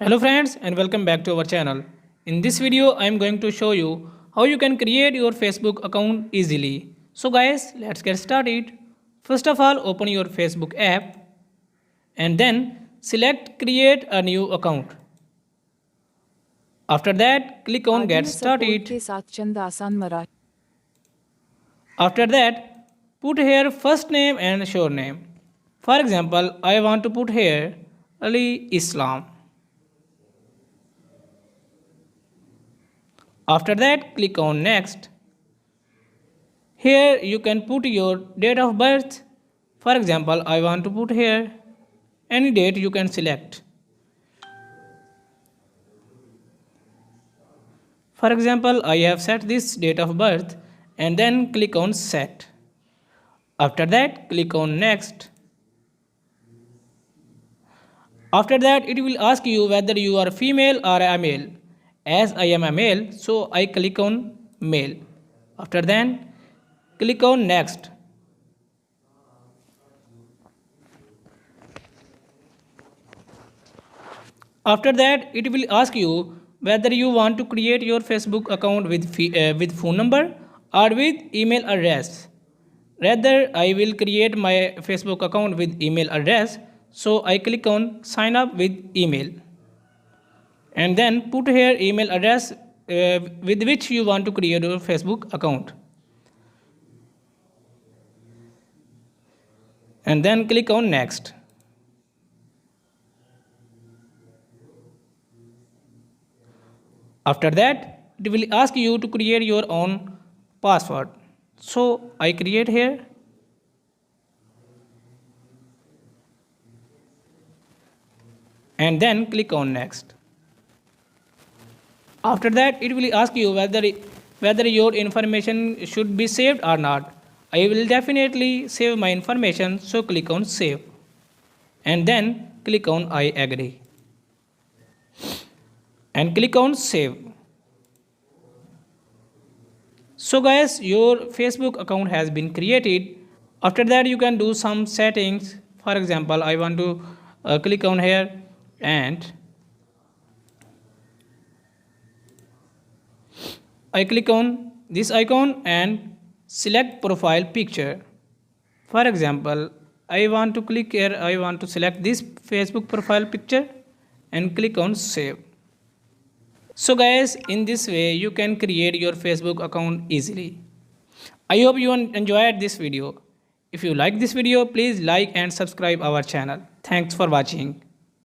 Hello friends and welcome back to our channel. In this video I am going to show you how you can create your Facebook account easily. So guys, let's get started. First of all, open your Facebook app and then select create a new account. After that, click on get started. After that, put here first name and surname. For example, I want to put here Ali Islam. After that, click on next. Here you can put your date of birth. For example, I want to put here any date you can select. For example, I have set this date of birth and then click on set. After that, click on next. After that, it will ask you whether you are female or a male. As I am a male, so I click on male. After then, click on next. After that, it will ask you whether you want to create your Facebook account with phone number or with email address. Rather, I will create my Facebook account with email address, so I click on sign up with email. And then put here email address with which you want to create your Facebook account. And then click on next. After that, it will ask you to create your own password. So I create here. And then click on next. After that, it will ask you whether your information should be saved or not. I will definitely save my information, so click on save. And then click on I agree. And click on save. So guys, your Facebook account has been created. After that, you can do some settings. For example, I want to click on here and I click on this icon and select profile picture. For example, I want to click here, I want to select this Facebook profile picture and click on save. So guys, in this way you can create your Facebook account easily. I hope you enjoyed this video. If you like this video, please like and subscribe our channel. Thanks for watching.